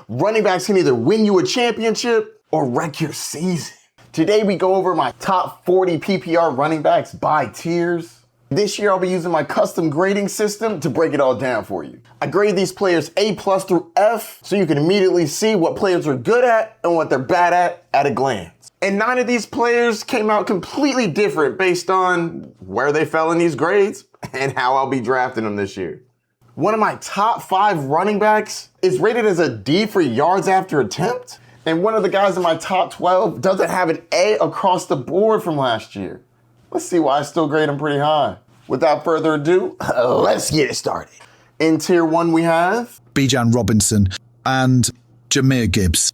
Running backs can either win you a championship or wreck your season. Today we go over my top 40 PPR running backs by tiers. This year I'll be using my custom grading system to break it all down for you. I grade these players A+ through F so you can immediately see what players are good at and what they're bad at a glance. And 9 of these players came out completely different based on where they fell in these grades and how I'll be drafting them this year. One of my top 5 running backs is rated as a D for yards after attempt. And one of the guys in my top 12 doesn't have an A across the board from last year. Let's see why I still grade him pretty high. Without further ado, let's get it started. In tier 1 we have Bijan Robinson and Jahmyr Gibbs.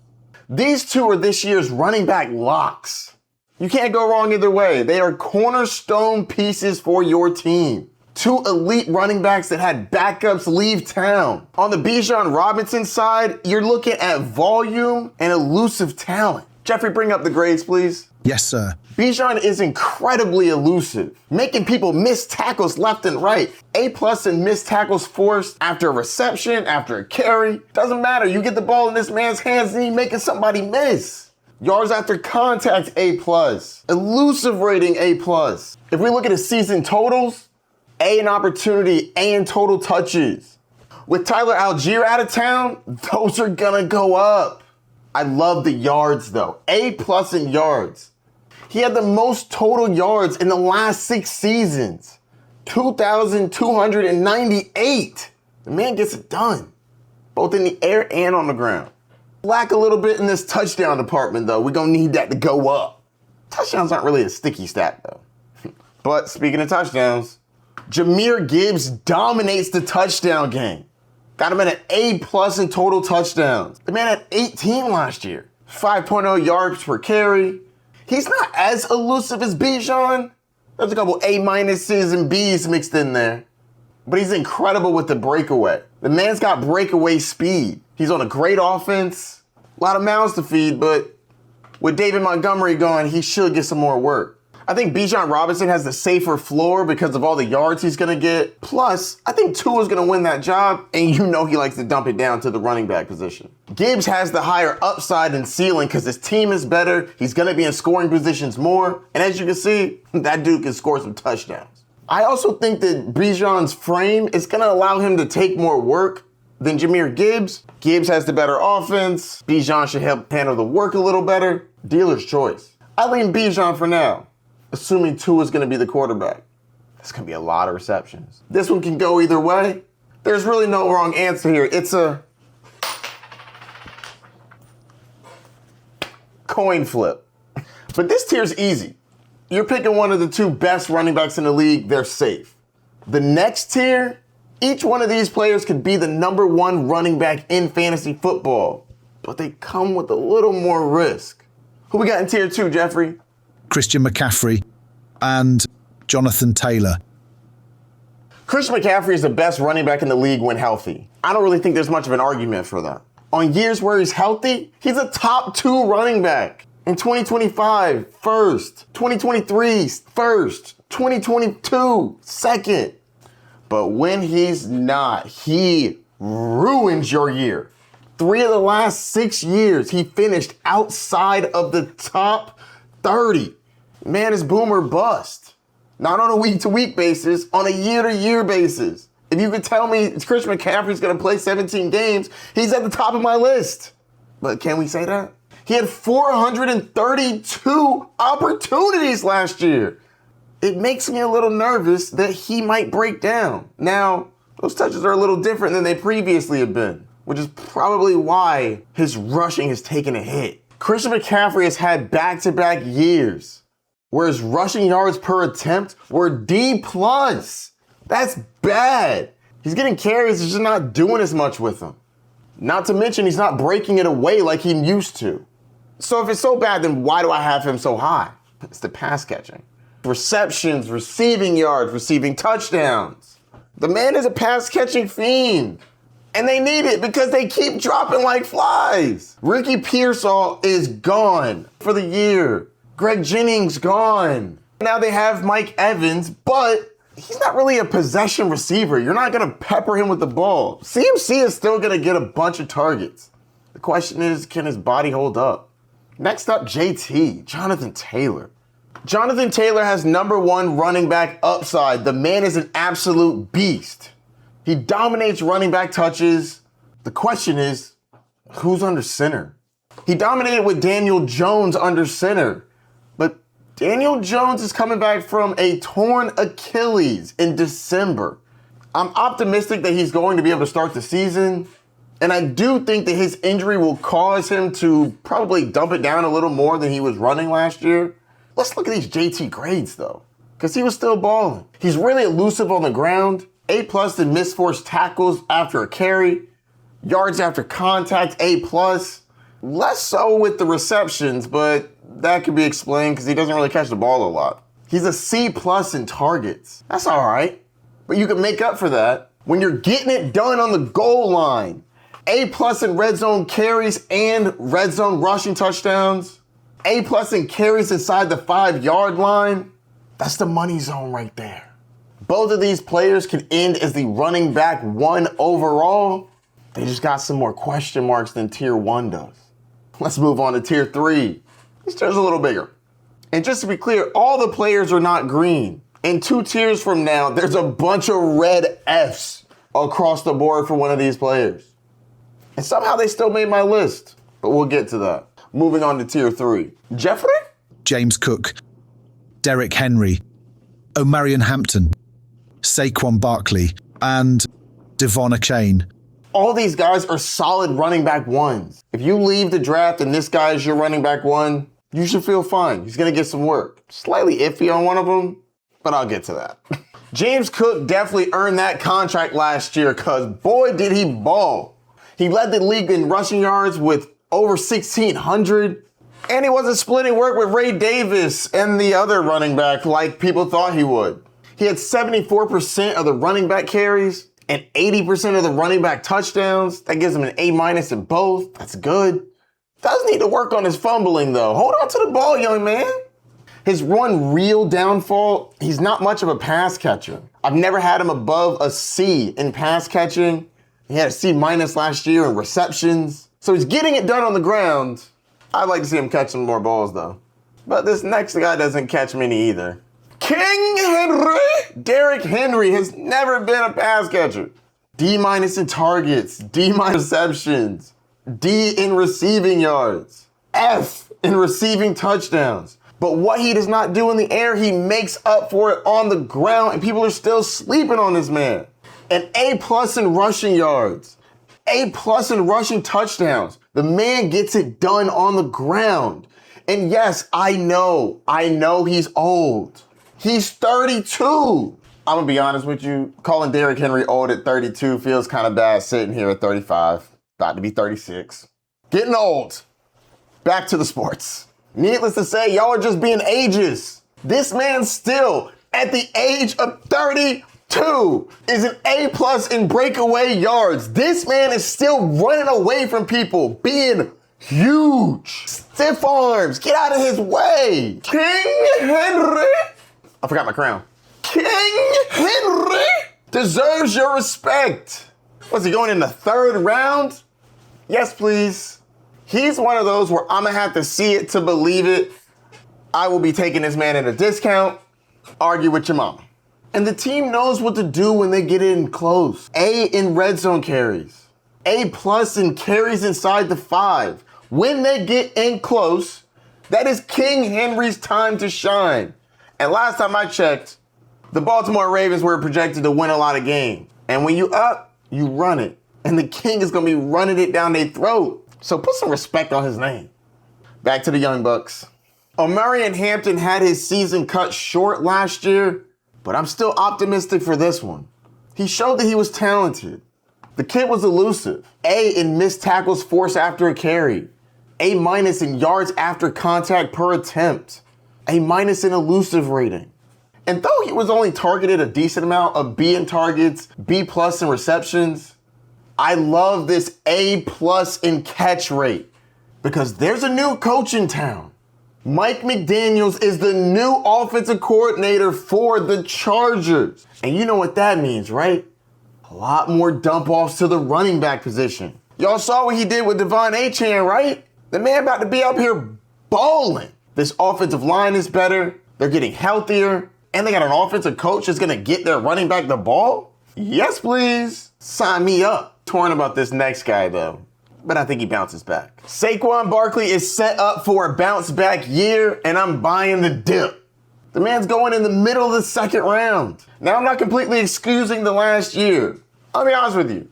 These two are this year's running back locks. You can't go wrong either way. They are cornerstone pieces for your team. 2 elite running backs that had backups leave town. On the Bijan Robinson side, you're looking at volume and elusive talent. Jeffrey, bring up the grades, please. Yes, sir. Bijan is incredibly elusive, making people miss tackles left and right. A+ in missed tackles forced after a reception, after a carry. Doesn't matter, you get the ball in this man's hands and he's making somebody miss. Yards after contact, A+. Elusive rating, A+. If we look at his season totals, A in opportunity, A in total touches. With Tyler Algier out of town, those are gonna go up. I love the yards though. A+ in yards. He had the most total yards in the last 6 seasons. 2,298. The man gets it done, both in the air and on the ground. Lack a little bit in this touchdown department though. We're gonna need that to go up. Touchdowns aren't really a sticky stat though. But speaking of touchdowns, Jahmyr Gibbs dominates the touchdown game. Got him at an A+ in total touchdowns. The man had 18 last year. 5.0 yards per carry. He's not as elusive as Bijan. There's a couple A- and B's mixed in there. But he's incredible with the breakaway. The man's got breakaway speed. He's on a great offense. A lot of mouths to feed, but with David Montgomery gone, he should get some more work. I think Bijan Robinson has the safer floor because of all the yards he's going to get. Plus, I think Tua's going to win that job, and you know he likes to dump it down to the running back position. Gibbs has the higher upside and ceiling because his team is better. He's going to be in scoring positions more. And as you can see, that dude can score some touchdowns. I also think that Bijan's frame is going to allow him to take more work than Jahmyr Gibbs. Gibbs has the better offense. Bijan should help handle the work a little better. Dealer's choice. I lean Bijan for now, assuming Tua is going to be the quarterback. That's going to be a lot of receptions. This one can go either way. There's really no wrong answer here. It's a coin flip. But this tier's easy. You're picking one of the 2 best running backs in the league. They're safe. The next tier, each one of these players could be the number 1 running back in fantasy football, but they come with a little more risk. Who we got in tier 2, Jeffrey? Christian McCaffrey and Jonathan Taylor. Christian McCaffrey is the best running back in the league when healthy. I don't really think there's much of an argument for that. On years where he's healthy, he's a top 2 running back. In 2025, first. 2023, first. 2022, second. But when he's not, he ruins your year. 3 of the last 6 years, he finished outside of the top 30. Man is boom or bust. Not on a week-to-week basis, on a year-to-year basis. If you could tell me Christian McCaffrey's going to play 17 games, he's at the top of my list. But can we say that? He had 432 opportunities last year. It makes me a little nervous that he might break down. Now, those touches are a little different than they previously have been, which is probably why his rushing has taken a hit. Christian McCaffrey has had back-to-back years where his rushing yards per attempt were D+. That's bad. He's getting carries, he's just not doing as much with them. Not to mention he's not breaking it away like he used to. So if it's so bad, then why do I have him so high? It's the pass catching. Receptions, receiving yards, receiving touchdowns. The man is a pass catching fiend. And they need it because they keep dropping like flies. Ricky Pearsall is gone for the year. Greg Jennings gone. Now they have Mike Evans, but he's not really a possession receiver. You're not going to pepper him with the ball. CMC is still going to get a bunch of targets. The question is, can his body hold up? Next up, JT, Jonathan Taylor. Jonathan Taylor has #1 running back upside. The man is an absolute beast. He dominates running back touches. The question is, who's under center? He dominated with Daniel Jones under center. But Daniel Jones is coming back from a torn Achilles in December. I'm optimistic that he's going to be able to start the season. And I do think that his injury will cause him to probably dump it down a little more than he was running last year. Let's look at these JT grades, though, because he was still balling. He's really elusive on the ground. A+ in missed forced tackles after a carry. Yards after contact, A+. Less so with the receptions, but that could be explained because he doesn't really catch the ball a lot. He's a C+ in targets. That's all right. But you can make up for that when you're getting it done on the goal line. A+ in red zone carries and red zone rushing touchdowns. A+ in carries inside the 5-yard line. That's the money zone right there. Both of these players can end as the running back 1 overall. They just got some more question marks than tier 1 does. Let's move on to tier 3. This tier's a little bigger. And just to be clear, all the players are not green. In 2 tiers from now, there's a bunch of red Fs across the board for one of these players. And somehow they still made my list, but we'll get to that. Moving on to tier 3. Jeffrey? James Cook, Derrick Henry, Omarion Hampton, Saquon Barkley, and Devon Achane. All these guys are solid running back 1s. If you leave the draft and this guy is your running back 1, you should feel fine. He's going to get some work. Slightly iffy on one of them, but I'll get to that. James Cook definitely earned that contract last year because boy did he ball. He led the league in rushing yards with over 1,600. And he wasn't splitting work with Ray Davis and the other running back like people thought he would. He had 74% of the running back carries and 80% of the running back touchdowns. That gives him an A- in both. That's good. Does need to work on his fumbling though. Hold on to the ball, young man. His one real downfall, he's not much of a pass catcher. I've never had him above a C in pass catching. He had a C- last year in receptions. So he's getting it done on the ground. I'd like to see him catch some more balls, though. But this next guy doesn't catch many either. King Henry! Derrick Henry has never been a pass catcher. D- in targets, D- receptions, D in receiving yards, F in receiving touchdowns. But what he does not do in the air, he makes up for it on the ground, and people are still sleeping on this man. An A+ in rushing yards, A+ in rushing touchdowns. The man gets it done on the ground. And yes, I know he's old. He's 32. I'm gonna be honest with you, calling Derrick Henry old at 32 feels kind of bad sitting here at 35, about to be 36. Getting old. Back to the sports. Needless to say, y'all are just being ageist. This man still, at the age of 32, is an A+ in breakaway yards. This man is still running away from people, being huge. Stiff arms, get out of his way. King Henry. I forgot my crown. King Henry deserves your respect. Was he going in the 3rd round? Yes, please. He's one of those where I'm gonna have to see it to believe it. I will be taking this man at a discount. Argue with your mama. And the team knows what to do when they get in close. A in red zone carries. A+ in carries inside the 5. When they get in close, that is King Henry's time to shine. And last time I checked, the Baltimore Ravens were projected to win a lot of games. And when you up, you run it. And the King is gonna be running it down their throat. So put some respect on his name. Back to the Young Bucks. Omarion Hampton had his season cut short last year, but I'm still optimistic for this one. He showed that he was talented. The kid was elusive. A in missed tackles forced after a carry. A- in yards after contact per attempt. A- in elusive rating. And though he was only targeted a decent amount of B in targets, B+ in receptions, I love this A+ in catch rate because there's a new coach in town. Mike McDaniels is the new offensive coordinator for the Chargers. And you know what that means, right? A lot more dump offs to the running back position. Y'all saw what he did with Achane, right? The man about to be up here bowling. This offensive line is better. They're getting healthier. And they got an offensive coach that's going to get their running back the ball? Yes, please. Sign me up. Torn about this next guy, though. But I think he bounces back. Saquon Barkley is set up for a bounce back year, and I'm buying the dip. The man's going in the middle of the second round. Now, I'm not completely excusing the last year. I'll be honest with you.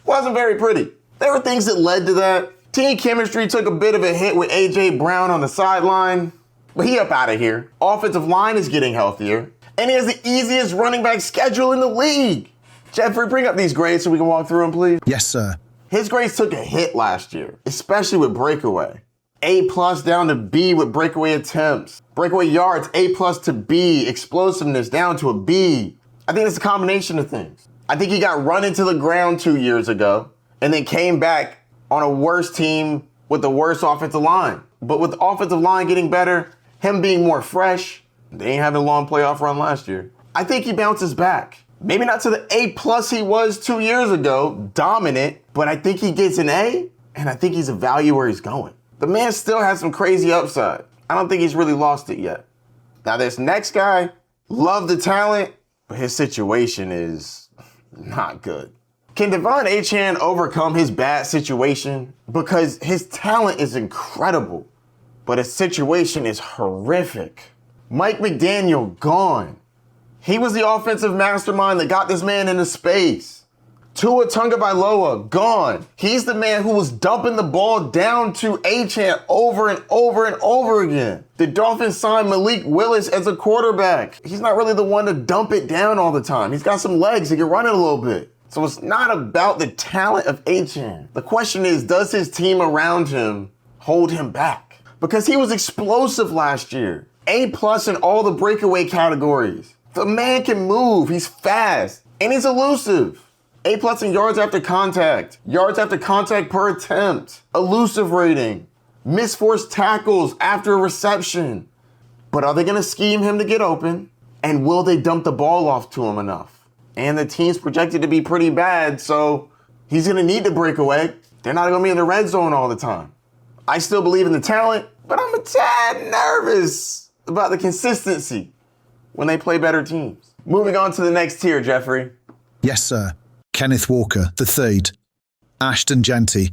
Wasn't very pretty. There were things that led to that. Team chemistry took a bit of a hit with A.J. Brown on the sideline, but he up out of here. Offensive line is getting healthier, and he has the easiest running back schedule in the league. Jeffrey, bring up these grades so we can walk through them, please. Yes, sir. His grades took a hit last year, especially with breakaway. A+ down to B with breakaway attempts. Breakaway yards, A+ to B. Explosiveness down to a B. I think it's a combination of things. I think he got run into the ground 2 years ago and then came back on a worse team with the worst offensive line. But with the offensive line getting better, him being more fresh, they ain't having a long playoff run last year. I think he bounces back. Maybe not to the A+ he was 2 years ago, dominant, but I think he gets an A, and I think he's a value where he's going. The man still has some crazy upside. I don't think he's really lost it yet. Now this next guy, love the talent, but his situation is not good. Can Achane overcome his bad situation? Because his talent is incredible, but his situation is horrific. Mike McDaniel gone. He was the offensive mastermind that got this man into space. Tua Tagovailoa gone. He's the man who was dumping the ball down to Achane over and over and over again. The Dolphins signed Malik Willis as a quarterback. He's not really the one to dump it down all the time. He's got some legs. He can run it a little bit. So it's not about the talent of Achane. The question is, does his team around him hold him back? Because he was explosive last year. A+ in all the breakaway categories. The man can move. He's fast. And he's elusive. A+ in yards after contact per attempt, elusive rating, missed forced tackles after a reception. But are they going to scheme him to get open? And will they dump the ball off to him enough? And the team's projected to be pretty bad, so he's going to need to break away. They're not going to be in the red zone all the time. I still believe in the talent, but I'm a tad nervous about the consistency when they play better teams. Moving on to the next tier, Jeffrey. Yes, sir. Kenneth Walker III, Ashton Jeanty,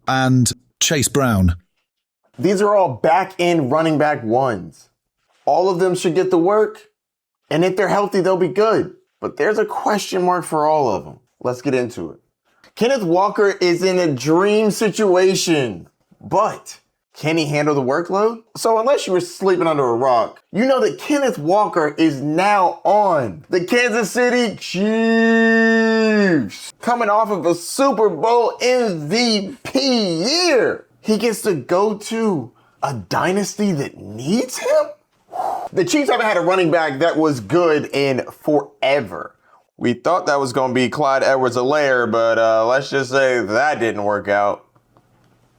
and Chase Brown. These are all back-end running back ones. All of them should get the work, and if they're healthy, they'll be good. But there's a question mark for all of them. Let's get into it. Kenneth Walker is in a dream situation, but can he handle the workload? So unless you were sleeping under a rock, you know that Kenneth Walker is now on the Kansas City Chiefs, coming off of a Super Bowl MVP year. He gets to go to a dynasty that needs him? The Chiefs haven't had a running back that was good in forever. We thought that was going to be Clyde Edwards-Helaire, but let's just say that didn't work out.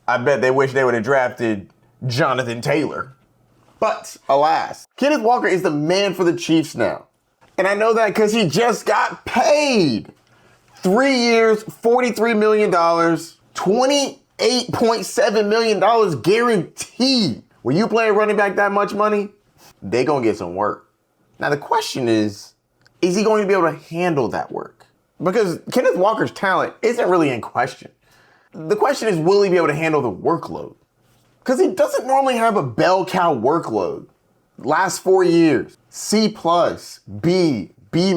I bet they wish they would have drafted Jonathan Taylor. But alas, Kenneth Walker is the man for the Chiefs now. And I know that because he just got paid. 3 years, $43 million, $28.7 million guaranteed. When you play a running back that much money, they gonna get some work. Now the question is he going to be able to handle that work? Because Kenneth Walker's talent isn't really in question. The question is, will he be able to handle the workload? Because he doesn't normally have a bell cow workload. Last 4 years, C+, B, B-, B-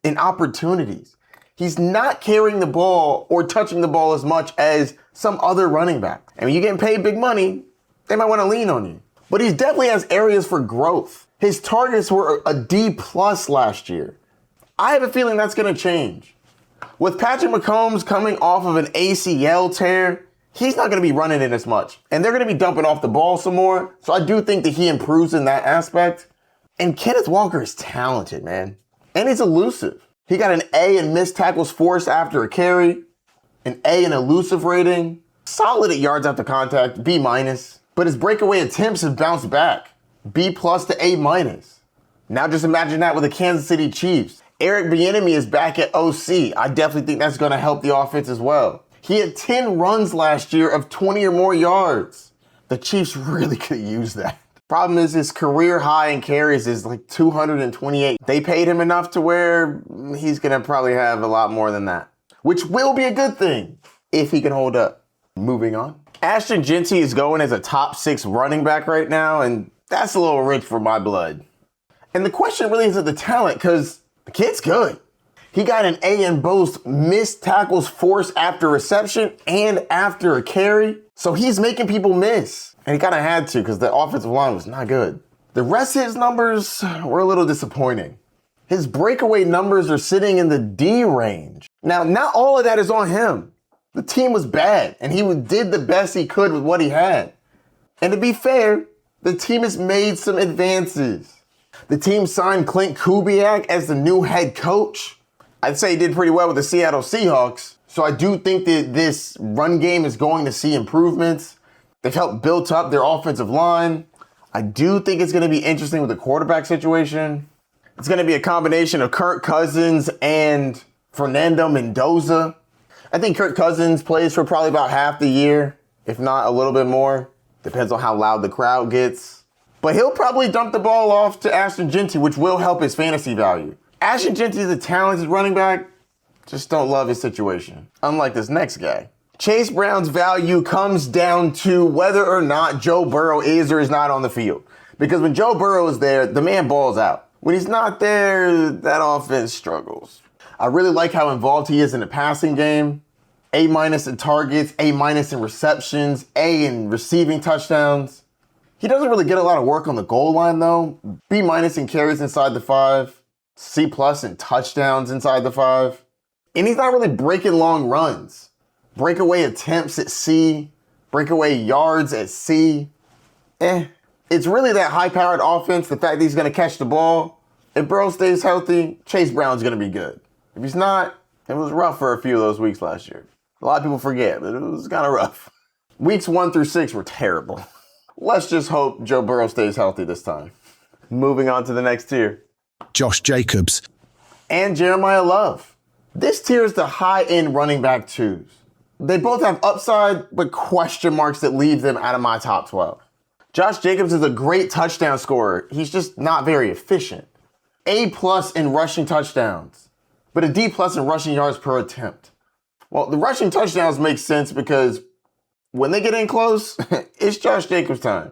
in opportunities. He's not carrying the ball or touching the ball as much as some other running back. And when you're getting paid big money, they might want to lean on you. But he definitely has areas for growth. His targets were a D+ last year. I have a feeling that's going to change. With Patrick Mahomes coming off of an ACL tear, he's not going to be running it as much. And they're going to be dumping off the ball some more. So I do think that he improves in that aspect. And Kenneth Walker is talented, man. And he's elusive. He got an A in missed tackles forced after a carry, an A in elusive rating, solid at yards after contact, B-. But his breakaway attempts have bounced back, B+ to A-. Now just imagine that with the Kansas City Chiefs. Eric Bieniemy is back at OC. I definitely think that's going to help the offense as well. He had 10 runs last year of 20 or more yards. The Chiefs really could use that. Problem is his career high in carries is like 228. They paid him enough to where he's going to probably have a lot more than that, which will be a good thing if he can hold up. Moving on. Ashton Jeanty is going as a top 6 running back right now, and that's a little rich for my blood. And the question really isn't the talent, because the kid's good. He got an A in both missed tackles forced after reception and after a carry. So he's making people miss. And he kind of had to because the offensive line was not good. The rest of his numbers were a little disappointing. His breakaway numbers are sitting in the D range. Now, not all of that is on him. The team was bad, and he did the best he could with what he had. And to be fair, the team has made some advances. The team signed Klint Kubiak as the new head coach. I'd say he did pretty well with the Seattle Seahawks. So I do think that this run game is going to see improvements. They've helped build up their offensive line. I do think it's going to be interesting with the quarterback situation. It's going to be a combination of Kirk Cousins and Fernando Mendoza. I think Kirk Cousins plays for probably about half the year, if not a little bit more. Depends on how loud the crowd gets. But he'll probably dump the ball off to Ashton Jeanty, which will help his fantasy value. Ashton Jeanty is a talented running back, just don't love his situation. Unlike this next guy. Chase Brown's value comes down to whether or not Joe Burrow is or is not on the field. Because when Joe Burrow is there, the man balls out. When he's not there, that offense struggles. I really like how involved he is in the passing game. A- in targets, A- in receptions, A in receiving touchdowns. He doesn't really get a lot of work on the goal line though. B- in carries inside the 5. C+ in touchdowns inside the 5. And he's not really breaking long runs. Breakaway attempts at C. Breakaway yards at C. It's really that high-powered offense, the fact that he's going to catch the ball. If Burrow stays healthy, Chase Brown's going to be good. If he's not, it was rough for a few of those weeks last year. A lot of people forget, but it was kind of rough. Weeks 1 through 6 were terrible. Let's just hope Joe Burrow stays healthy this time. Moving on to the next tier. Josh Jacobs, and Jeremiyah Love. This tier is the high-end running back 2s. They both have upside, but question marks that leave them out of my top 12. Josh Jacobs is a great touchdown scorer. He's just not very efficient. A+ in rushing touchdowns, but a D+ in rushing yards per attempt. Well, the rushing touchdowns make sense because when they get in close, it's Josh Jacobs time.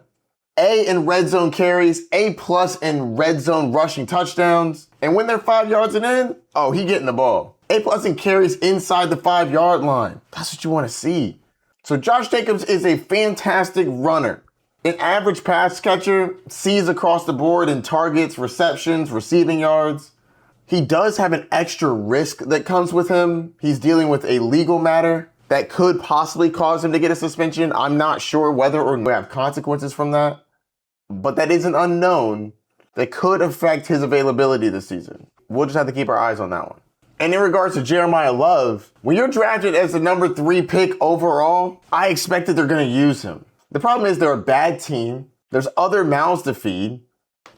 A in red zone carries, A+ in red zone rushing touchdowns. And when they're 5 yards and in, oh, he getting the ball. A+ in carries inside the 5-yard line. That's what you want to see. So Josh Jacobs is a fantastic runner. An average pass catcher, sees across the board in targets, receptions, receiving yards. He does have an extra risk that comes with him. He's dealing with a legal matter that could possibly cause him to get a suspension. I'm not sure whether or not we have consequences from that. But that is an unknown that could affect his availability this season. We'll just have to keep our eyes on that one. And in regards to Jeremiyah Love, when you're drafted as the number 3 pick overall, I expect that they're going to use him. The problem is they're a bad team. There's other mouths to feed.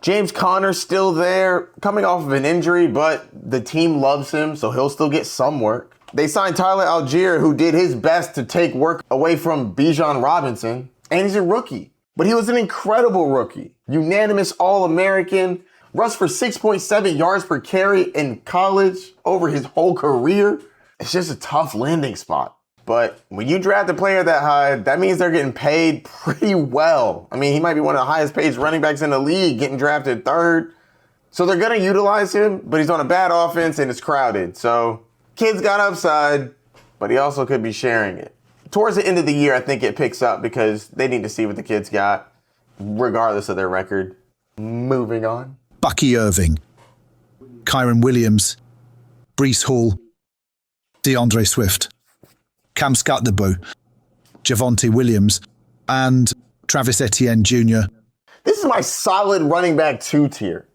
James Conner's still there, coming off of an injury, but the team loves him, so he'll still get some work. They signed Tyler Algier, who did his best to take work away from Bijan Robinson, and he's a rookie. But he was an incredible rookie. Unanimous All-American. Rushed for 6.7 yards per carry in college over his whole career. It's just a tough landing spot. But when you draft a player that high, that means they're getting paid pretty well. I mean, he might be one of the highest paid running backs in the league, getting drafted 3rd. So they're going to utilize him, but he's on a bad offense and it's crowded. So kid's got upside, but he also could be sharing it. Towards the end of the year, I think it picks up because they need to see what the kid's got, regardless of their record. Moving on. Bucky Irving, Kyren Williams, Breece Hall, DeAndre Swift, Cam Skattebo, Javonte Williams, and Travis Etienne Jr. This is my solid running back 2 tier.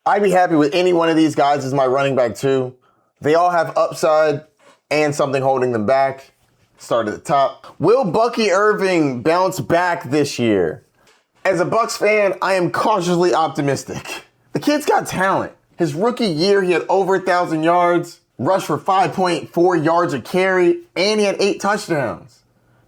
I'd be happy with any one of these guys as my running back 2. They all have upside and something holding them back. Start at the top. Will Bucky Irving bounce back this year? As a Bucs fan, I am cautiously optimistic. The kid's got talent. His rookie year, he had over 1,000 yards. Rushed for 5.4 yards a carry, and he had 8 touchdowns.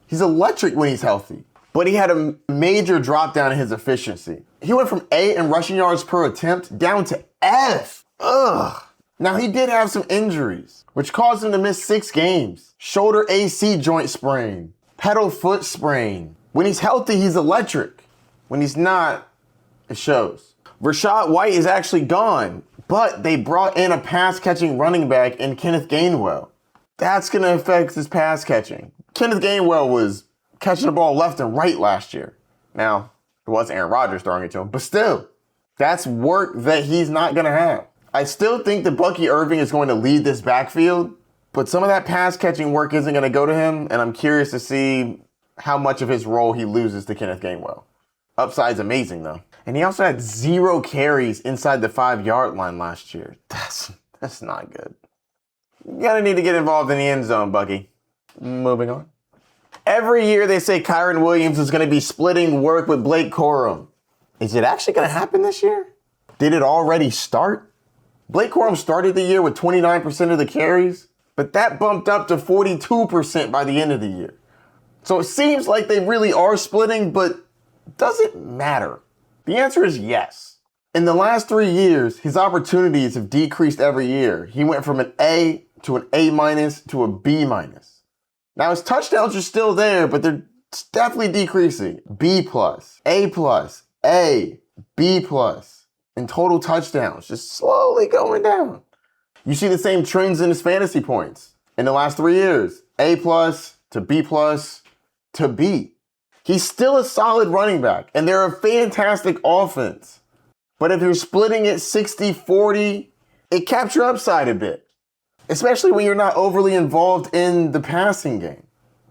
He's electric when he's healthy. But he had a major drop down in his efficiency. He went from A in rushing yards per attempt down to F. Ugh. Now, he did have some injuries, which caused him to miss 6 games. Shoulder AC joint sprain, pedal foot sprain. When he's healthy, he's electric. When he's not, it shows. Rachaad White is actually gone, but they brought in a pass-catching running back in Kenneth Gainwell. That's going to affect his pass catching. Kenneth Gainwell was catching the ball left and right last year. Now, it was Aaron Rodgers throwing it to him, but still, that's work that he's not going to have. I still think that Bucky Irving is going to lead this backfield, but some of that pass-catching work isn't going to go to him, and I'm curious to see how much of his role he loses to Kenneth Gainwell. Upside's amazing, though. And he also had 0 carries inside the 5-yard line last year. That's not good. You gotta need to get involved in the end zone, Bucky. Moving on. Every year they say Kyren Williams is going to be splitting work with Blake Corum. Is it actually going to happen this year? Did it already start? Blake Corum started the year with 29% of the carries, but that bumped up to 42% by the end of the year. So it seems like they really are splitting, but does it matter? The answer is yes. In the last 3 years, his opportunities have decreased every year. He went from an A to an A- to a B-. Now his touchdowns are still there, but they're definitely decreasing. B+, A+, A, B+, and total touchdowns just slowly going down. You see the same trends in his fantasy points. In the last 3 years, A+ to B+ to B. He's still a solid running back, and they're a fantastic offense. But if you're splitting it 60-40, it caps your upside a bit. Especially when you're not overly involved in the passing game.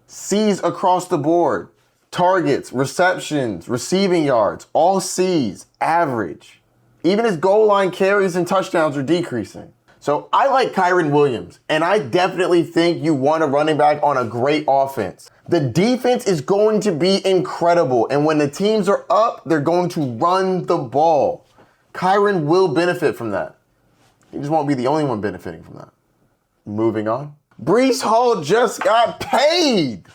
C's across the board. Targets, receptions, receiving yards, all C's, average. Even his goal line carries and touchdowns are decreasing. So I like Kyren Williams, and I definitely think you want a running back on a great offense. The defense is going to be incredible, and when the teams are up, they're going to run the ball. Kyren will benefit from that. He just won't be the only one benefiting from that. Moving on. Breece Hall just got paid.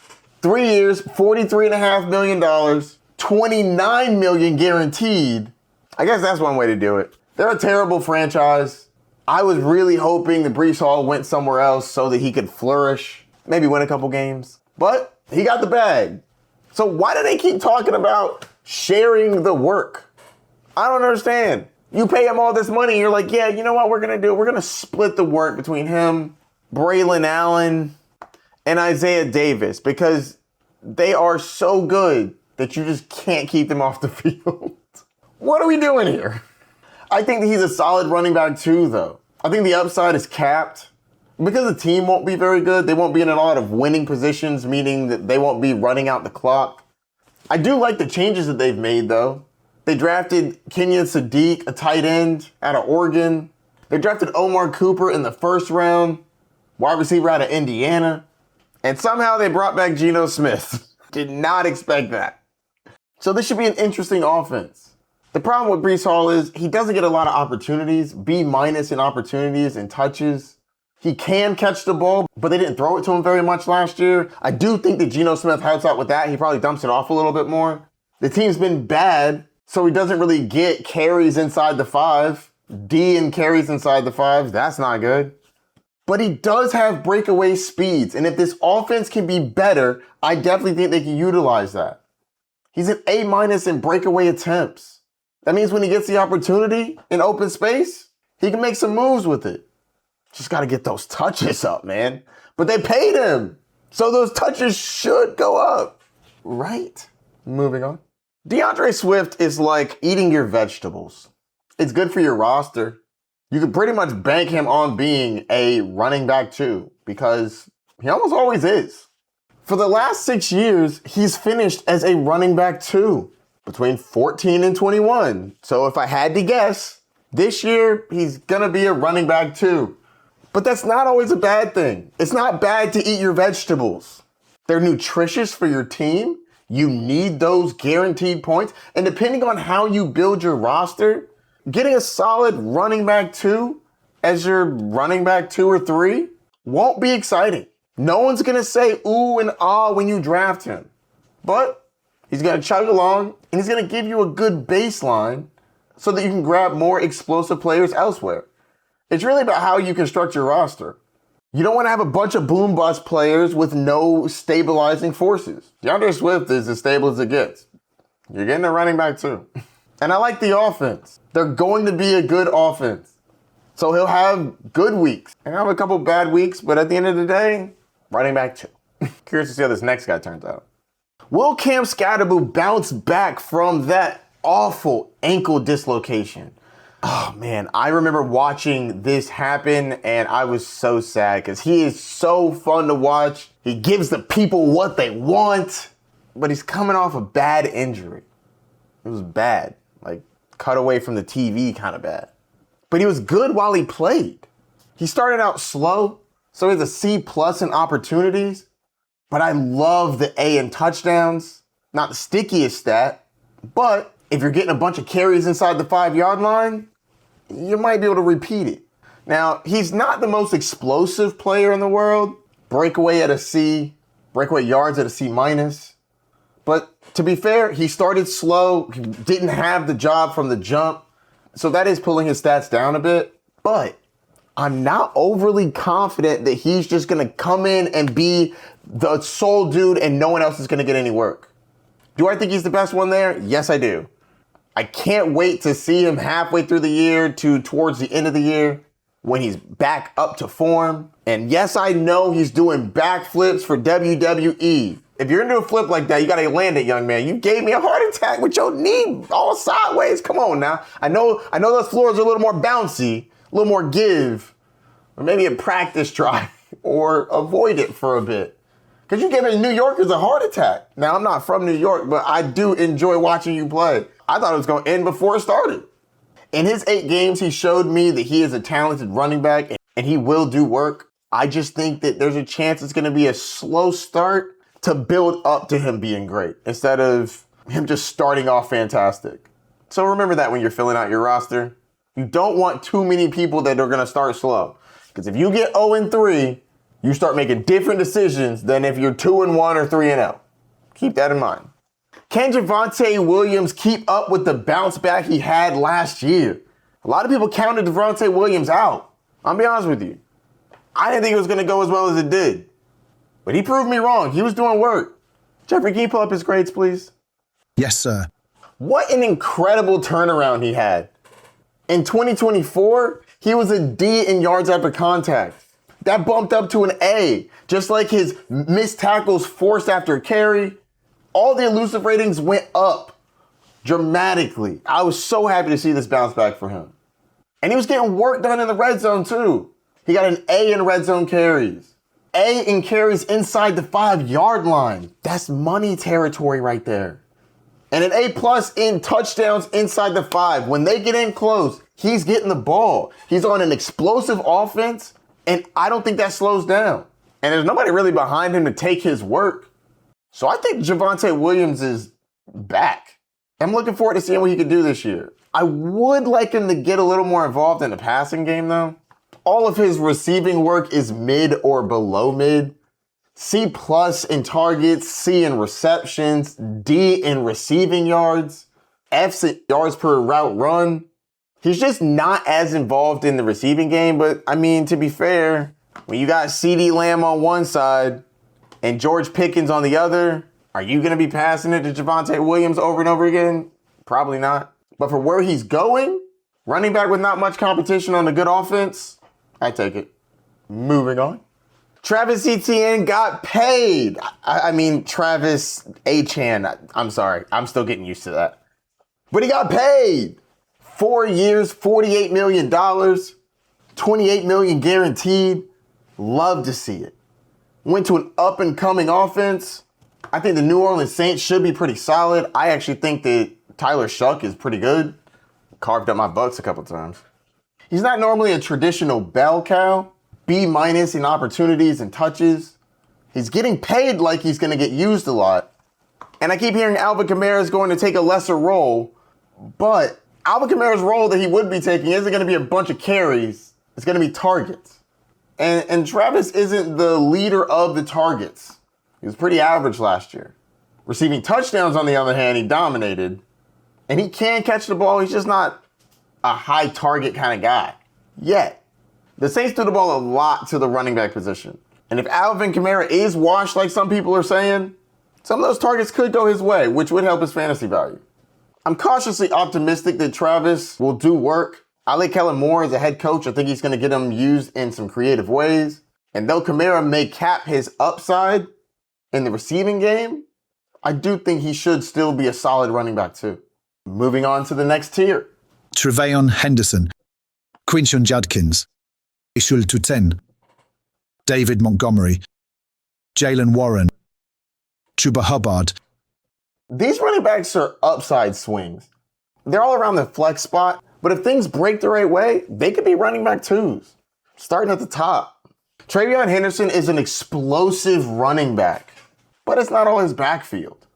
3 years, $43.5 million, $29 million guaranteed. I guess that's one way to do it. They're a terrible franchise. I was really hoping that Breece Hall went somewhere else so that he could flourish, maybe win a couple games. But he got the bag. So why do they keep talking about sharing the work? I don't understand. You pay him all this money, you're like, yeah, you know what we're going to do? We're going to split the work between him, Braylon Allen, and Isaiah Davis because they are so good that you just can't keep them off the field. What are we doing here? I think that he's a solid running back too, though. I think the upside is capped. Because the team won't be very good, they won't be in a lot of winning positions, meaning that they won't be running out the clock. I do like the changes that they've made, though. They drafted Kenyon Sadiq, a tight end, out of Oregon. They drafted Omar Cooper in the first round, wide receiver out of Indiana. And somehow they brought back Geno Smith. Did not expect that. So this should be an interesting offense. The problem with Breece Hall is he doesn't get a lot of opportunities, B- in opportunities and touches. He can catch the ball, but they didn't throw it to him very much last year. I do think that Geno Smith helps out with that. He probably dumps it off a little bit more. The team's been bad, so he doesn't really get carries inside the 5. D and carries inside the 5. That's not good. But he does have breakaway speeds, and if this offense can be better, I definitely think they can utilize that. He's an A- in breakaway attempts. That means when he gets the opportunity in open space, he can make some moves with it. Just got to get those touches up, man. But they paid him, so those touches should go up, right? Moving on. DeAndre Swift is like eating your vegetables. It's good for your roster. You can pretty much bank him on being a running back too, because he almost always is. For the last 6 years, he's finished as a running back too, between 14 and 21. So if I had to guess, this year he's gonna be a running back too. But that's not always a bad thing. It's not bad to eat your vegetables. They're nutritious for your team. You need those guaranteed points. And depending on how you build your roster, getting a solid running back too as your running back 2 or 3 won't be exciting. No one's going to say ooh and ah when you draft him. But he's going to chug along, and he's going to give you a good baseline so that you can grab more explosive players elsewhere. It's really about how you construct your roster. You don't want to have a bunch of boom-bust players with no stabilizing forces. DeAndre Swift is as stable as it gets. You're getting a running back too. And I like the offense. They're going to be a good offense. So he'll have good weeks. And have a couple bad weeks, but at the end of the day, running back 2. Curious to see how this next guy turns out. Will Cam Skattebo bounce back from that awful ankle dislocation? Oh man, I remember watching this happen and I was so sad because he is so fun to watch. He gives the people what they want, but he's coming off a bad injury. It was bad, like cut away from the TV kind of bad. But he was good while he played. He started out slow, so he has a C+ in opportunities, but I love the A in touchdowns. Not the stickiest stat, but if you're getting a bunch of carries inside the 5-yard line, you might be able to repeat it. Now, he's not the most explosive player in the world. Breakaway at a C, breakaway yards at a C-. But to be fair, he started slow. He didn't have the job from the jump. So that is pulling his stats down a bit. But I'm not overly confident that he's just going to come in and be the sole dude and no one else is going to get any work. Do I think he's the best one there? Yes, I do. I can't wait to see him halfway through the year to towards the end of the year when he's back up to form. And yes, I know he's doing backflips for WWE. If you're gonna do a flip like that, you gotta land it, young man. You gave me a heart attack with your knee all sideways. Come on now. I know those floors are a little more bouncy, a little more give, or maybe a practice try or avoid it for a bit. Because you gave New Yorkers a heart attack. Now, I'm not from New York, but I do enjoy watching you play. I thought it was going to end before it started. In his 8 games, he showed me that he is a talented running back and he will do work. I just think that there's a chance it's going to be a slow start to build up to him being great instead of him just starting off fantastic. So remember that when you're filling out your roster. You don't want too many people that are going to start slow. Because if you get 0-3, you start making different decisions than if you're 2-1 or 3-0. Keep that in mind. Can Javonte Williams keep up with the bounce back he had last year? A lot of people counted Javonte Williams out. I'll be honest with you. I didn't think it was going to go as well as it did. But he proved me wrong. He was doing work. Jeffrey, can you pull up his grades, please? Yes, sir. What an incredible turnaround he had. In 2024, he was a D in yards after contact. That bumped up to an A, just like his missed tackles forced after a carry. All the elusive ratings went up dramatically. I was so happy to see this bounce back for him. And he was getting work done in the red zone too. He got an A in red zone carries. A in carries inside the 5-yard line. That's money territory right there. And an A+ in touchdowns inside the 5. When they get in close, he's getting the ball. He's on an explosive offense, and I don't think that slows down. And there's nobody really behind him to take his work. So I think Javonte Williams is back. I'm looking forward to seeing what he can do this year. I would like him to get a little more involved in the passing game, though. All of his receiving work is mid or below mid. C+ in targets, C in receptions, D in receiving yards, F in yards per route run. He's just not as involved in the receiving game, but I mean, to be fair, when you got CeeDee Lamb on one side and George Pickens on the other, are you going to be passing it to Javonte Williams over and over again? Probably not. But for where he's going, running back with not much competition on a good offense, I take it. Moving on. Travis Etienne got paid. I mean, Travis Achane. I'm sorry. I'm still getting used to that. But he got paid. 4 years, $48 million, $28 million guaranteed. Love to see it. Went to an up-and-coming offense. I think the New Orleans Saints should be pretty solid. I actually think that Tyler Shuck is pretty good. Carved up my Bucks a couple times. He's not normally a traditional bell cow. B- in opportunities and touches. He's getting paid like he's going to get used a lot. And I keep hearing Alvin Kamara is going to take a lesser role. But Alvin Kamara's role that he would be taking isn't going to be a bunch of carries It's going to be targets. And Travis isn't the leader of the targets. He was pretty average last year. Receiving touchdowns, on the other hand, he dominated. And he can catch the ball. He's just not a high target kind of guy yet. The Saints threw the ball a lot to the running back position. And if Alvin Kamara is washed, like some people are saying, some of those targets could go his way, which would help his fantasy value. I'm cautiously optimistic that Travis will do work. I like Kellen Moore as a head coach. I think he's going to get him used in some creative ways. And though Kamara may cap his upside in the receiving game, I do think he should still be a solid running back too. Moving on to the next tier. TreVeyon Henderson, Quinshon Judkins, Bhayshul Tuten, David Montgomery, Jaylen Warren, Chuba Hubbard. These running backs are upside swings. They're all around the flex spot, but if things break the right way, they could be running back twos, starting at the top. TreVeyon Henderson is an explosive running back, but it's not all his backfield.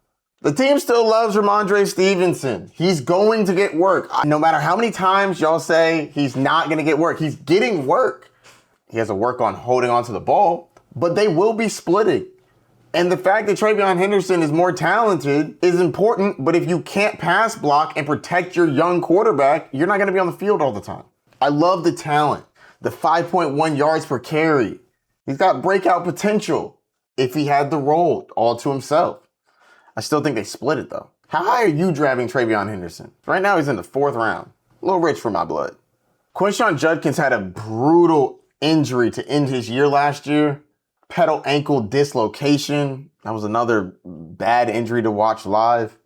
The team still loves Rhamondre Stevenson. He's going to get work. No matter how many times y'all say he's not going to get work, he's getting work. He has to work on holding onto the ball, but they will be splitting. And the fact that TreVeyon Henderson is more talented is important, but if you can't pass block and protect your young quarterback, you're not going to be on the field all the time. I love the talent, the 5.1 yards per carry. He's got breakout potential if he had the role all to himself. I still think they split it though. How high are you drafting TreVeyon Henderson? Right now he's in the 4th round. A little rich for my blood. Quinshon Judkins had a brutal injury to end his year last year. Pedal ankle dislocation. That was another bad injury to watch live.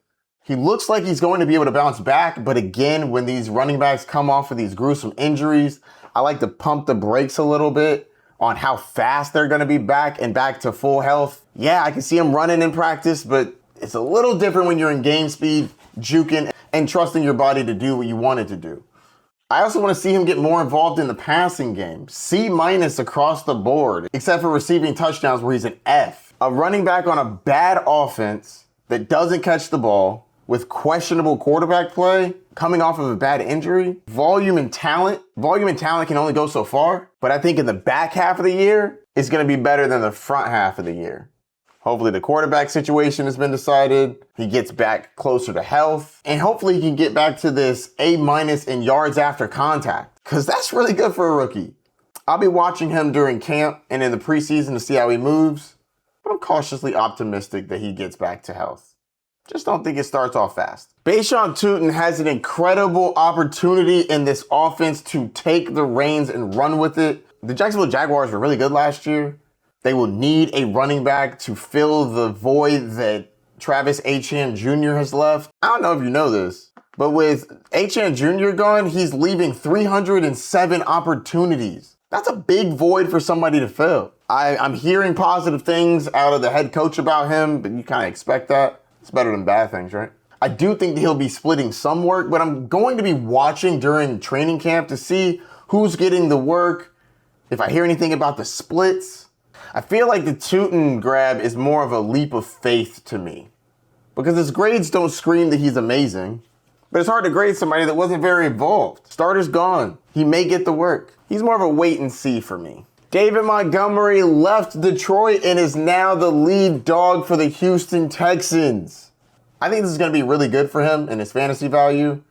He looks like he's going to be able to bounce back, but again, when these running backs come off of these gruesome injuries, I like to pump the brakes a little bit on how fast they're going to be back and back to full health. Yeah, I can see him running in practice, but it's a little different when you're in game speed, juking, and trusting your body to do what you want it to do. I also want to see him get more involved in the passing game. C- across the board, except for receiving touchdowns where he's an F. A running back on a bad offense that doesn't catch the ball with questionable quarterback play, coming off of a bad injury, volume and talent can only go so far. But I think in the back half of the year, it's going to be better than the front half of the year. Hopefully the quarterback situation has been decided. He gets back closer to health. And hopefully he can get back to this A- in yards after contact. Because that's really good for a rookie. I'll be watching him during camp and in the preseason to see how he moves. But I'm cautiously optimistic that he gets back to health. Just don't think it starts off fast. Bhayshul Tuten has an incredible opportunity in this offense to take the reins and run with it. The Jacksonville Jaguars were really good last year. They will need a running back to fill the void that Travis Etienne Jr. has left. I don't know if you know this, but with Etienne Jr. gone, he's leaving 307 opportunities. That's a big void for somebody to fill. I'm hearing positive things out of the head coach about him, but you kind of expect that. It's better than bad things, right? I do think that he'll be splitting some work, but I'm going to be watching during training camp to see who's getting the work, if I hear anything about the splits. I feel like the Tuten grab is more of a leap of faith to me because his grades don't scream that he's amazing, but it's hard to grade somebody that wasn't very involved. Starter's gone. He may get the work. He's more of a wait and see for me. David Montgomery left Detroit and is now the lead dog for the Houston Texans. I think this is going to be really good for him and his fantasy value.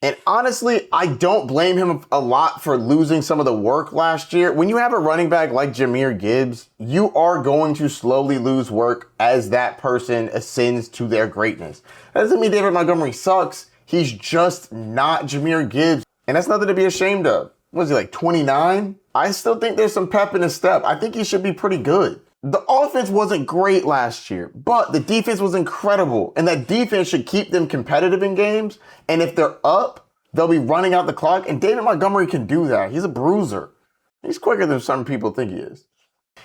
And honestly, I don't blame him a lot for losing some of the work last year. When you have a running back like Jahmyr Gibbs, you are going to slowly lose work as that person ascends to their greatness. That doesn't mean David Montgomery sucks. He's just not Jahmyr Gibbs. And that's nothing to be ashamed of. What is he, like 29? I still think there's some pep in his step. I think he should be pretty good. The offense wasn't great last year, but the defense was incredible. And that defense should keep them competitive in games. And if they're up, they'll be running out the clock. And David Montgomery can do that. He's a bruiser. He's quicker than some people think he is.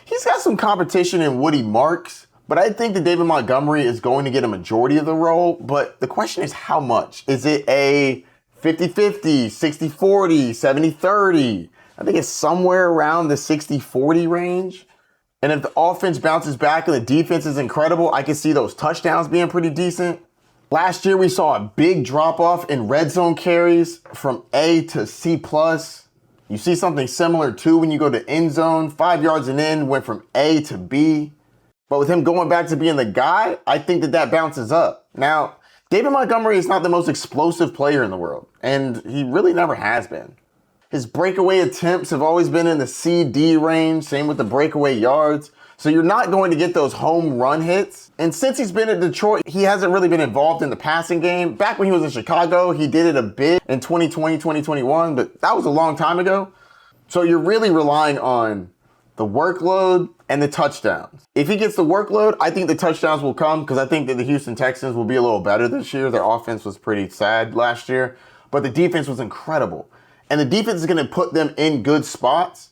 He's got some competition in Woody Marks, but I think that David Montgomery is going to get a majority of the role. But the question is how much? Is it a 50-50, 60-40, 70-30? I think it's somewhere around the 60-40 range. And if the offense bounces back and the defense is incredible, I can see those touchdowns being pretty decent. Last year, we saw a big drop-off in red zone carries from A to C+. You see something similar too when you go to end zone. 5 yards and in, went from A to B. But with him going back to being the guy, I think that bounces up. Now, David Montgomery is not the most explosive player in the world, and he really never has been. His breakaway attempts have always been in the C-D range, same with the breakaway yards. So you're not going to get those home run hits. And since he's been in Detroit, he hasn't really been involved in the passing game. Back when he was in Chicago, he did it a bit in 2020, 2021, but that was a long time ago. So you're really relying on the workload and the touchdowns. If he gets the workload, I think the touchdowns will come because I think that the Houston Texans will be a little better this year. Their offense was pretty sad last year, but the defense was incredible. And the defense is going to put them in good spots.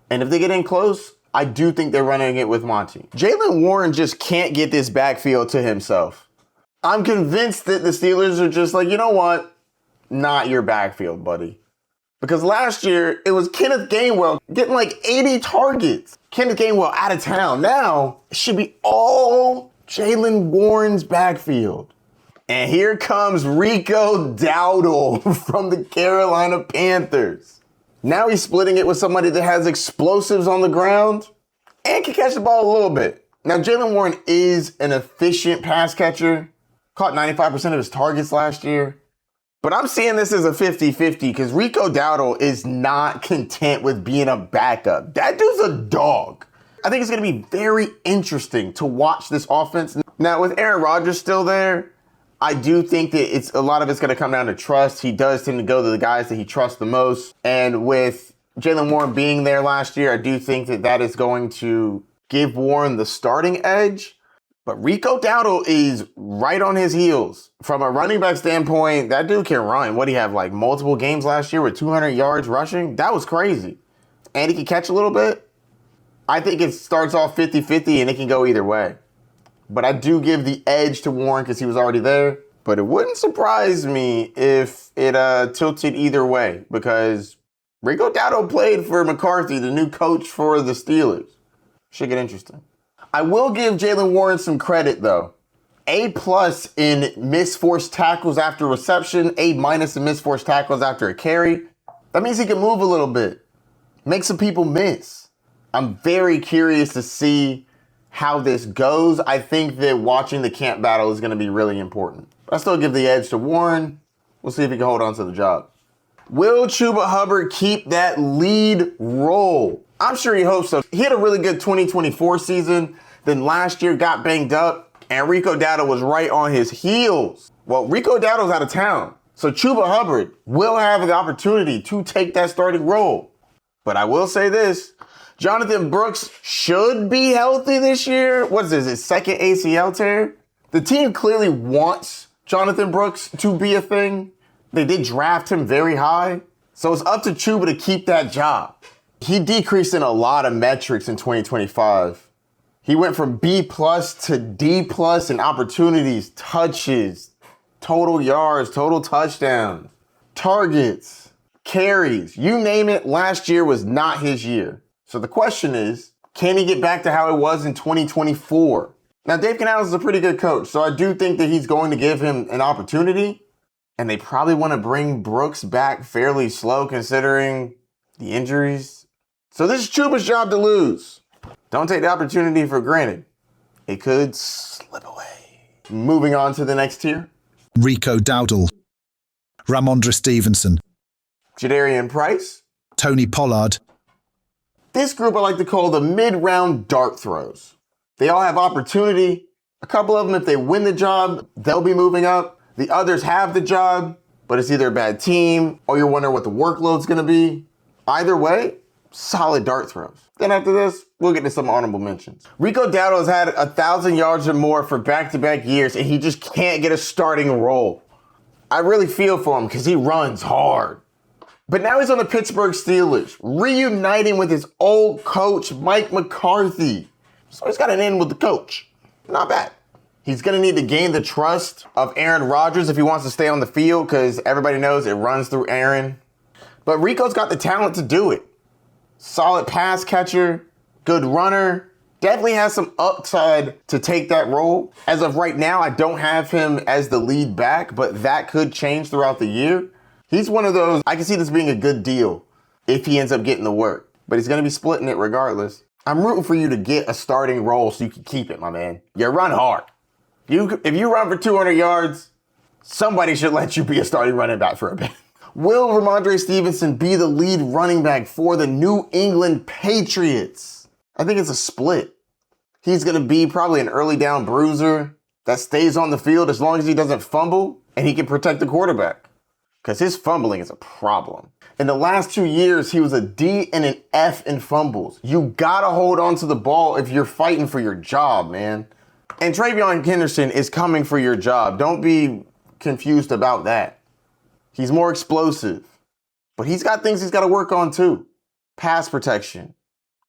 And if they get in close, I do think they're running it with Monty. Jaylen Warren just can't get this backfield to himself. I'm convinced that the Steelers are just like, you know what? Not your backfield, buddy. Because last year, it was Kenneth Gainwell getting like 80 targets. Kenneth Gainwell out of town. Now, it should be all Jaylen Warren's backfield. And here comes Rico Dowdle from the Carolina Panthers. Now he's splitting it with somebody that has explosives on the ground and can catch the ball a little bit. Now, Jaylen Warren is an efficient pass catcher. Caught 95% of his targets last year. But I'm seeing this as a 50-50 because Rico Dowdle is not content with being a backup. That dude's a dog. I think it's going to be very interesting to watch this offense. Now, with Aaron Rodgers still there, I do think that a lot of it's going to come down to trust. He does tend to go to the guys that he trusts the most. And with Jaylen Warren being there last year, I do think that is going to give Warren the starting edge. But Rico Dowdle is right on his heels. From a running back standpoint, that dude can run. What, he have like multiple games last year with 200 yards rushing? That was crazy. And he can catch a little bit. I think it starts off 50-50 and it can go either way. But I do give the edge to Warren because he was already there. But it wouldn't surprise me if it tilted either way because Rico Dowdle played for McCarthy, the new coach for the Steelers. Should get interesting. I will give Jaylen Warren some credit, though. A+ in missed forced tackles after reception, A- in missed forced tackles after a carry. That means he can move a little bit, make some people miss. I'm very curious to see how this goes. I think that watching the camp battle is going to be really important. But I still give the edge to Warren. We'll see if he can hold on to the job. Will Chuba Hubbard keep that lead role? I'm sure he hopes so. He had a really good 2024 season. Then last year got banged up, and Rico Dowdle was right on his heels. Well, Rico Dowdle's out of town, so Chuba Hubbard will have the opportunity to take that starting role. But I will say this, Jonathan Brooks should be healthy this year. What is this, his second ACL tear? The team clearly wants Jonathan Brooks to be a thing. They did draft him very high, so it's up to Chuba to keep that job. He decreased in a lot of metrics in 2025. He went from B+ to D+ in opportunities, touches, total yards, total touchdowns, targets, carries, you name it. Last year was not his year. So the question is, can he get back to how it was in 2024? Now, Dave Canales is a pretty good coach, so I do think that he's going to give him an opportunity. And they probably want to bring Brooks back fairly slow considering the injuries. So this is Chuba's job to lose. Don't take the opportunity for granted. It could slip away. Moving on to the next tier. Rico Dowdle, Rhamondre Stevenson, Jadarian Price, Tony Pollard. This group I like to call the mid-round dart throws. They all have opportunity. A couple of them, if they win the job, they'll be moving up. The others have the job, but it's either a bad team or you're wondering what the workload's going to be. Either way, solid dart throws. Then after this, we'll get to some honorable mentions. Rico Dowdle has had 1,000 yards or more for back-to-back years, and he just can't get a starting role. I really feel for him because he runs hard. But now he's on the Pittsburgh Steelers, reuniting with his old coach, Mike McCarthy. So he's got an in with the coach. Not bad. He's going to need to gain the trust of Aaron Rodgers if he wants to stay on the field because everybody knows it runs through Aaron. But Rico's got the talent to do it. Solid pass catcher, good runner, definitely has some upside to take that role. As of right now, I don't have him as the lead back, but that could change throughout the year. He's one of those, I can see this being a good deal if he ends up getting the work. But he's going to be splitting it regardless. I'm rooting for you to get a starting role so you can keep it, my man. You run hard. If you run for 200 yards, somebody should let you be a starting running back for a bit. Will Rhamondre Stevenson be the lead running back for the New England Patriots? I think it's a split. He's going to be probably an early down bruiser that stays on the field as long as he doesn't fumble and he can protect the quarterback. Because his fumbling is a problem. In the last 2 years, he was a D and an F in fumbles. You gotta hold on to the ball if you're fighting for your job, man. And TreVeyon Henderson is coming for your job. Don't be confused about that. He's more explosive. But he's got things he's got to work on too. Pass protection.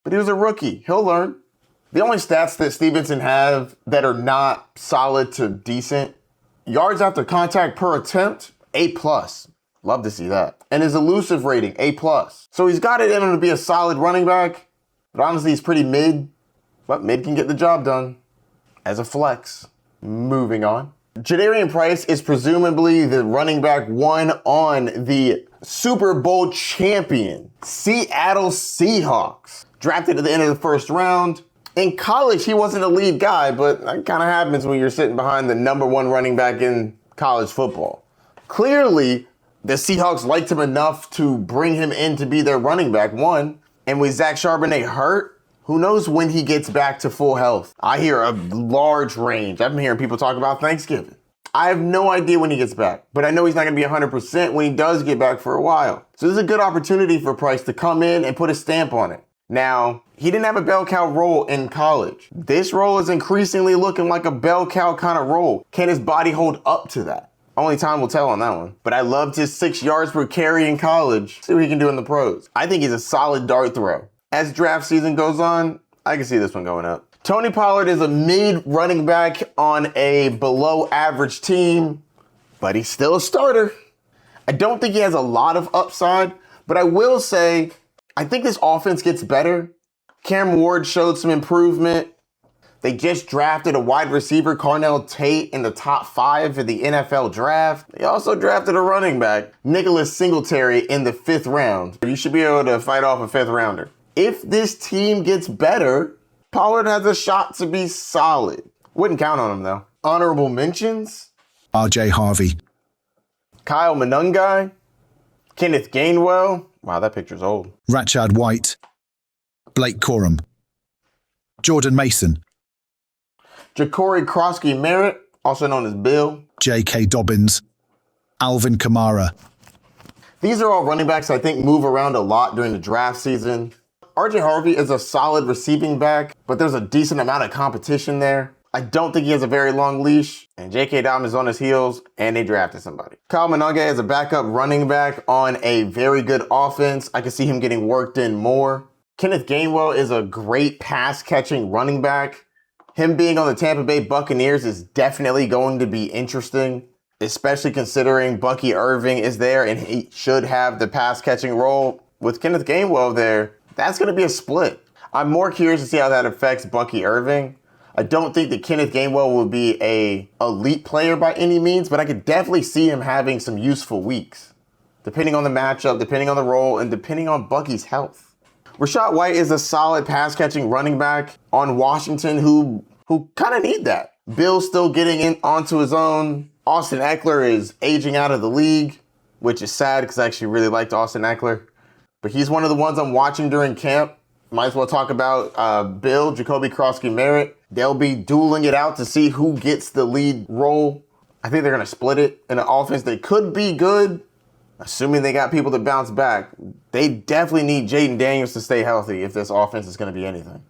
But he was a rookie. He'll learn. The only stats that Stevenson have that are not solid to decent: yards after contact per attempt, A+. Love to see that. And his elusive rating, A+. So he's got it in him to be a solid running back. But honestly, he's pretty mid. But mid can get the job done. As a flex. Moving on. Jadarian Price is presumably the running back 1 on the Super Bowl champion Seattle Seahawks. Drafted at the end of the first round. In college, he wasn't a lead guy, but that kind of happens when you're sitting behind the number 1 running back in college football. Clearly, the Seahawks liked him enough to bring him in to be their running back 1. And with Zach Charbonnet hurt, who knows when he gets back to full health? I hear a large range. I've been hearing people talk about Thanksgiving. I have no idea when he gets back, but I know he's not going to be 100% when he does get back for a while. So this is a good opportunity for Price to come in and put a stamp on it. Now, he didn't have a bell cow role in college. This role is increasingly looking like a bell cow kind of role. Can his body hold up to that? Only time will tell on that one. But I loved his 6 yards per carry in college. See what he can do in the pros. I think he's a solid dart throw. As draft season goes on, I can see this one going up. Tony Pollard is a mid running back on a below average team, but he's still a starter. I don't think he has a lot of upside, but I will say, I think this offense gets better. Cam Ward showed some improvement. They just drafted a wide receiver, Carnell Tate, in the top 5 of the NFL draft. They also drafted a running back, Nicholas Singletary, in the 5th round. You should be able to fight off a 5th rounder. If this team gets better, Pollard has a shot to be solid. Wouldn't count on him, though. Honorable mentions: RJ Harvey, Kyle Monangai, Kenneth Gainwell. Wow, that picture's old. Rachaad White, Blake Corum, Jordan Mason, Jacory Croskey-Merritt, also known as Bill. J.K. Dobbins, Alvin Kamara. These are all running backs I think move around a lot during the draft season. RJ Harvey is a solid receiving back, but there's a decent amount of competition there. I don't think he has a very long leash, and J.K. Dobbins is on his heels, and they drafted somebody. Kyle Monangai is a backup running back on a very good offense. I can see him getting worked in more. Kenneth Gainwell is a great pass-catching running back. Him being on the Tampa Bay Buccaneers is definitely going to be interesting, especially considering Bucky Irving is there, and he should have the pass-catching role. With Kenneth Gainwell there, that's going to be a split. I'm more curious to see how that affects Bucky Irving. I don't think that Kenneth Gainwell will be an elite player by any means, but I could definitely see him having some useful weeks, depending on the matchup, depending on the role, and depending on Bucky's health. Rachaad White is a solid pass-catching running back on Washington who kind of need that. Bill's still getting in onto his own. Austin Eckler is aging out of the league, which is sad because I actually really liked Austin Eckler. But he's one of the ones I'm watching during camp. Might as well talk about Bill, Jacory Croskey-Merritt. They'll be dueling it out to see who gets the lead role. I think they're going to split it in an offense that could be good, assuming they got people to bounce back. They definitely need Jaden Daniels to stay healthy if this offense is going to be anything.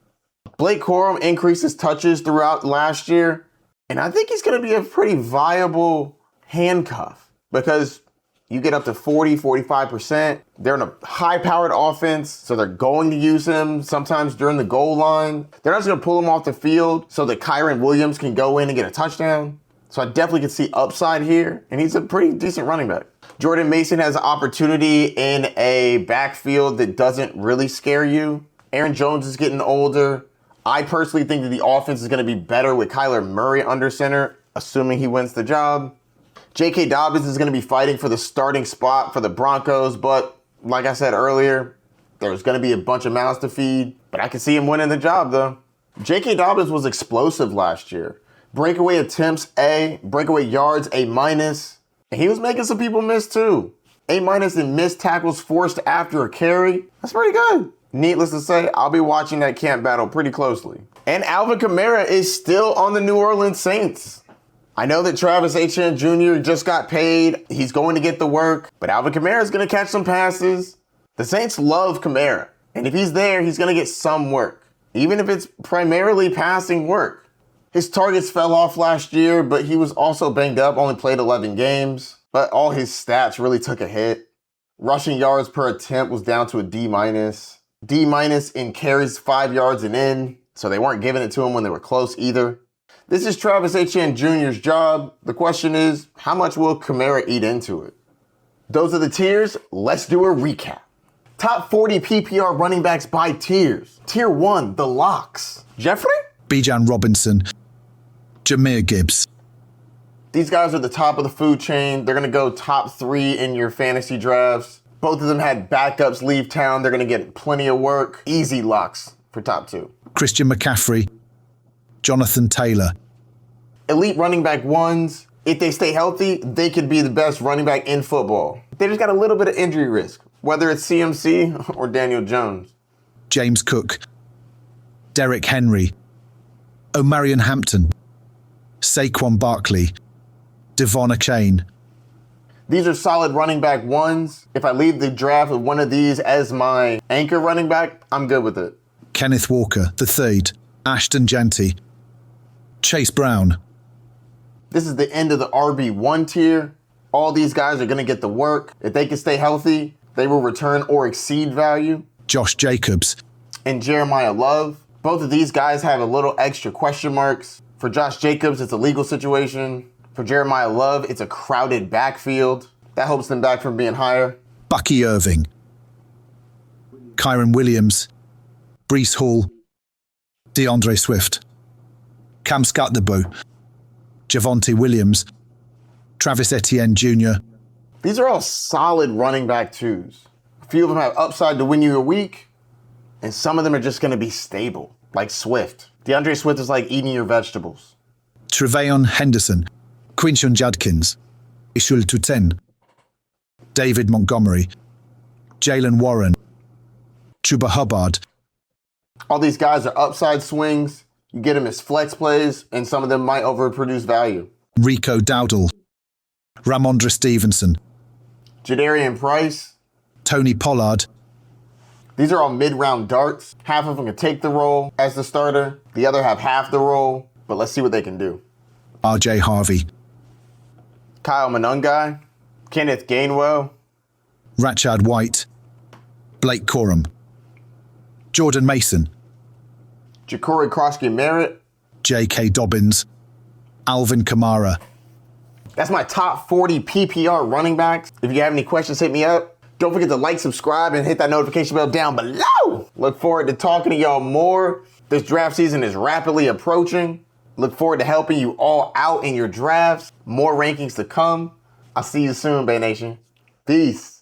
Blake Corum increased his touches throughout last year, and I think he's going to be a pretty viable handcuff because you get up to 40, 45%. They're in a high-powered offense, so they're going to use him sometimes during the goal line. They're not just going to pull him off the field so that Kyren Williams can go in and get a touchdown. So I definitely can see upside here, and he's a pretty decent running back. Jordan Mason has an opportunity in a backfield that doesn't really scare you. Aaron Jones is getting older. I personally think that the offense is going to be better with Kyler Murray under center, assuming he wins the job. J.K. Dobbins is going to be fighting for the starting spot for the Broncos, but Like I said earlier, there's going to be a bunch of mouths to feed, but I can see him winning the job, though. J.K. Dobbins was explosive last year. Breakaway attempts, A. Breakaway yards, A-. And he was making some people miss, too. A- in missed tackles forced after a carry. That's pretty good. Needless to say, I'll be watching that camp battle pretty closely. And Alvin Kamara is still on the New Orleans Saints. I know that Etienne Jr. just got paid. He's going to get the work, but Alvin Kamara is going to catch some passes. The Saints love Kamara, and if he's there, he's going to get some work, even if it's primarily passing work. His targets fell off last year, but he was also banged up, only played 11 games, but all his stats really took a hit. Rushing yards per attempt was down to a D-. D- in carries 5 yards and in, so they weren't giving it to him when they were close either. This is Etienne Jr.'s job. The question is, how much will Kamara eat into it? Those are the tiers. Let's do a recap. Top 40 PPR running backs by tiers. Tier 1, the locks. Jeffrey? Bijan Robinson, Jahmyr Gibbs. These guys are the top of the food chain. They're going to go top 3 in your fantasy drafts. Both of them had backups leave town. They're going to get plenty of work. Easy locks for top 2. Christian McCaffrey, Jonathan Taylor. Elite running back 1s. If they stay healthy, they could be the best running back in football. They just got a little bit of injury risk, whether it's CMC or Daniel Jones. James Cook, Derrick Henry, Omarion Hampton, Saquon Barkley, Devon Achane. These are solid running back 1s. If I leave the draft with one of these as my anchor running back, I'm good with it. Kenneth Walker III, Ashton Jeanty, Chase Brown. This is the end of the RB1 tier. All these guys are going to get the work. If they can stay healthy, they will return or exceed value. Josh Jacobs. And Jeremiyah Love. Both of these guys have a little extra question marks. For Josh Jacobs, it's a legal situation. For Jeremiyah Love, it's a crowded backfield. That holds them back from being higher. Bucky Irving, Kyren Williams, Breece Hall, DeAndre Swift, Cam Skattebo, Javonte Williams, Travis Etienne Jr. These are all solid running back 2s. A few of them have upside to win you a week, and some of them are just going to be stable, like Swift. DeAndre Swift is like eating your vegetables. TreVeyon Henderson, Quinshon Judkins, Bhayshul Tuten, David Montgomery, Jaylen Warren, Chuba Hubbard. All these guys are upside swings. You get them as flex plays, and some of them might overproduce value. Rico Dowdle, Rhamondre Stevenson, Jadarian Price. Tony Pollard. These are all mid-round darts. Half of them can take the role as the starter. The other have half the role, but let's see what they can do. RJ Harvey, Monangai, Kenneth Gainwell, Rachaad White, Blake Corum, Jordan Mason, Jacory Croskey-Merritt, J.K. Dobbins, Alvin Kamara. That's my top 40 PPR running backs. If you have any questions, hit me up. Don't forget to like, subscribe, and hit that notification bell down below. Look forward to talking to y'all more. This draft season is rapidly approaching. Look forward to helping you all out in your drafts. More rankings to come. I'll see you soon, Bay Nation. Peace.